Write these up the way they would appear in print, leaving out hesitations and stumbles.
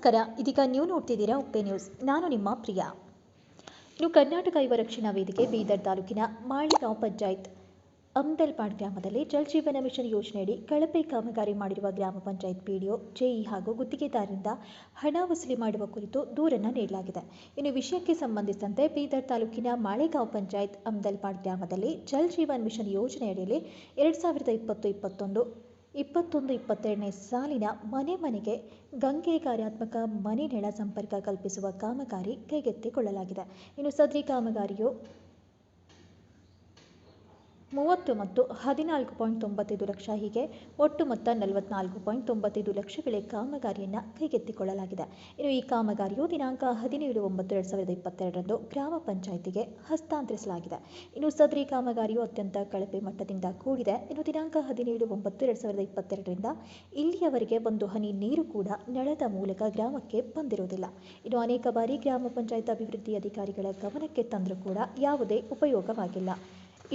ನಮಸ್ಕಾರ. ಇದೀಗ ನೀವು ನೋಡ್ತಿದ್ದೀರಾ ಉಪ್ಪೆ ನ್ಯೂಸ್. ನಾನು ನಿಮ್ಮ ಪ್ರಿಯಾ. ಇನ್ನು ಕರ್ನಾಟಕ ಯುವ ರಕ್ಷಣಾ ವೇದಿಕೆ ಬೀದರ್ ತಾಲೂಕಿನ ಮಾಳಿಗಾಂವ್ ಪಂಚಾಯತ್ ಅಮ್ದಲ್ಪಾಡ್ ಗ್ರಾಮದಲ್ಲಿ ಜಲ್ ಜೀವನ ಮಿಷನ್ ಯೋಜನೆಯಡಿ ಕಳಪೆ ಕಾಮಗಾರಿ ಮಾಡಿರುವ ಗ್ರಾಮ ಪಂಚಾಯತ್ ಪಿಡಿಒ, ಜೆಇ ಹಾಗೂ ಗುತ್ತಿಗೆದಾರರಿಂದ ಹಣ ವಸೂಲಿ ಮಾಡುವ ಕುರಿತು ದೂರನ್ನು ನೀಡಲಾಗಿದೆ. ಇನ್ನು ವಿಷಯಕ್ಕೆ ಸಂಬಂಧಿಸಿದಂತೆ ಬೀದರ್ ತಾಲೂಕಿನ ಮಾಳಿಗಾಂವ್ ಪಂಚಾಯತ್ ಅಮ್ದಲ್ಪಾಡ್ ಗ್ರಾಮದಲ್ಲಿ ಜಲ್ ಜೀವನ್ ಮಿಷನ್ ಯೋಜನೆಯಡಿಯಲ್ಲಿ 2020-21-22ನೇ ಸಾಲಿನ ಮನೆ ಮನೆಗೆ ಗಂಗೆ ಕಾರ್ಯಾತ್ಮಕ ಮನೆ ನೆಲ ಸಂಪರ್ಕ ಕಲ್ಪಿಸುವ ಕಾಮಗಾರಿ ಕೈಗೆತ್ತಿಕೊಳ್ಳಲಾಗಿದೆ. ಇನ್ನು ಸದರಿ ಕಾಮಗಾರಿಯು 30 ಮತ್ತು 14.95 ಲಕ್ಷ ಹೀಗೆ ಒಟ್ಟು ಮೊತ್ತ 44.95 ಲಕ್ಷ ವೇಳೆ ಕಾಮಗಾರಿಯನ್ನು ಕೈಗೆತ್ತಿಕೊಳ್ಳಲಾಗಿದೆ. ಇನ್ನು ಈ ಕಾಮಗಾರಿಯು ದಿನಾಂಕ 17/9/2022ರಂದು ಗ್ರಾಮ ಪಂಚಾಯಿತಿಗೆ ಹಸ್ತಾಂತರಿಸಲಾಗಿದೆ. ಇನ್ನು ಸದರಿ ಕಾಮಗಾರಿಯು ಅತ್ಯಂತ ಕಳಪೆ ಮಟ್ಟದಿಂದ ಕೂಡಿದೆ. ಇನ್ನು ದಿನಾಂಕ 17/9/2022ರಿಂದ ಇಲ್ಲಿಯವರೆಗೆ ಒಂದು ಹನಿ ನೀರು ಕೂಡ ನಳದ ಮೂಲಕ ಗ್ರಾಮಕ್ಕೆ ಬಂದಿರುವುದಿಲ್ಲ. ಇನ್ನು ಅನೇಕ ಬಾರಿ ಗ್ರಾಮ ಪಂಚಾಯತ್ ಅಭಿವೃದ್ಧಿ ಅಧಿಕಾರಿಗಳ ಗಮನಕ್ಕೆ ತಂದರೂ ಕೂಡ ಯಾವುದೇ ಉಪಯೋಗವಾಗಿಲ್ಲ.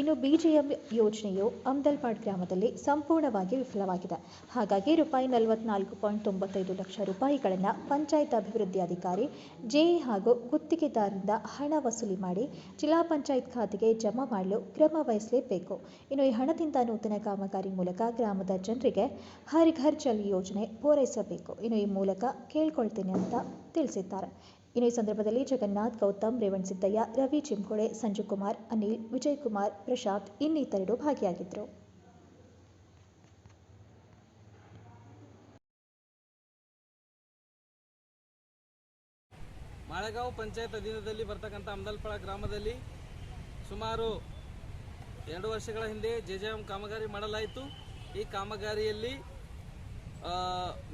ಇನ್ನು ಬಿಜೆಎಂ ಯೋಜನೆಯು ಅಮ್ದಲ್ಪಾಡ್ ಗ್ರಾಮದಲ್ಲಿ ಸಂಪೂರ್ಣವಾಗಿ ವಿಫಲವಾಗಿದೆ. ಹಾಗಾಗಿ ₹44.95 ಲಕ್ಷ ರೂಪಾಯಿಗಳನ್ನು ಪಂಚಾಯತ್ ಅಭಿವೃದ್ಧಿ ಅಧಿಕಾರಿ, ಜೆಇ ಹಾಗೂ ಗುತ್ತಿಗೆದಾರರಿಂದ ಹಣ ವಸೂಲಿ ಮಾಡಿ ಜಿಲ್ಲಾ ಪಂಚಾಯತ್ ಖಾತೆಗೆ ಜಮಾ ಮಾಡಲು ಕ್ರಮ ವಹಿಸಲೇಬೇಕು. ಇನ್ನು ಈ ಹಣದಿಂದ ನೂತನ ಕಾಮಗಾರಿ ಮೂಲಕ ಗ್ರಾಮದ ಜನರಿಗೆ ಹರ್ ಘರ್ ಜಲ್ ಯೋಜನೆ ಪೂರೈಸಬೇಕು. ಇನ್ನು ಈ ಮೂಲಕ ಕೇಳ್ಕೊಳ್ತೇನೆ ಅಂತ ತಿಳಿಸಿದ್ದಾರೆ. ಇನ್ನು ಈ ಸಂದರ್ಭದಲ್ಲಿ ಜಗನ್ನಾಥ್, ಗೌತಮ್, ರೇವಣಸಿದ್ದಯ್ಯ, ರವಿ ಚಿಂಕೋಳೆ, ಸಂಜುಕುಮಾರ್, ಅನಿಲ್, ವಿಜಯಕುಮಾರ್, ಪ್ರಶಾಂತ್ ಇನ್ನಿತರರು ಭಾಗಿಯಾಗಿದ್ದರು. ಮಾಳಿಗಾಂವ್ ಪಂಚಾಯತ್ ಅಧೀನದಲ್ಲಿ ಬರ್ತಕ್ಕಂಥ ಅಮ್ದಲ್ಪಾಡ್ ಗ್ರಾಮದಲ್ಲಿ ಸುಮಾರು 2 ವರ್ಷಗಳ ಹಿಂದೆ ಜೆಜೆಎಂ ಕಾಮಗಾರಿ ಮಾಡಲಾಯಿತು. ಈ ಕಾಮಗಾರಿಯಲ್ಲಿ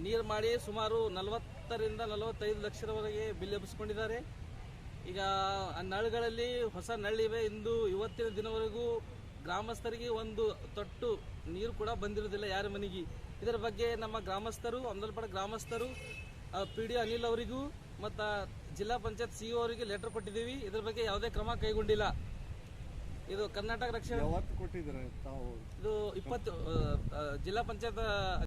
ನೀರು ಮಾಡಿ ಸುಮಾರು 40ರಿಂದ 45 ಲಕ್ಷದವರೆಗೆ ಬಿಲ್ ಎಬ್ಬಿಸ್ಕೊಂಡಿದ್ದಾರೆ. ಈಗ ಆ ನಳಗಳಲ್ಲಿ ಹೊಸ ನಳ್ಳಿವೆ. ಇವತ್ತಿನ ದಿನವರೆಗೂ ಗ್ರಾಮಸ್ಥರಿಗೆ ಒಂದು ತೊಟ್ಟು ನೀರು ಕೂಡ ಬಂದಿರೋದಿಲ್ಲ ಯಾರ ಮನೆಗೆ. ಇದರ ಬಗ್ಗೆ ನಮ್ಮ ಗ್ರಾಮಸ್ಥರು, ಅಮ್ದಲ್ಪಾಡ್ ಗ್ರಾಮಸ್ಥರು, ಪಿಡಿಒ ಅನಿಲ್ ಅವರಿಗೂ ಮತ್ತು ಜಿಲ್ಲಾ ಪಂಚಾಯತ್ ಸಿಇಒ ಅವರಿಗೆ ಲೆಟರ್ ಕೊಟ್ಟಿದ್ದೀವಿ. ಇದರ ಬಗ್ಗೆ ಯಾವುದೇ ಕ್ರಮ ಕೈಗೊಂಡಿಲ್ಲ. ಇದು ಕರ್ನಾಟಕ ರಕ್ಷಣಾ ಇದು 20 ಜಿಲ್ಲಾ ಪಂಚಾಯತ್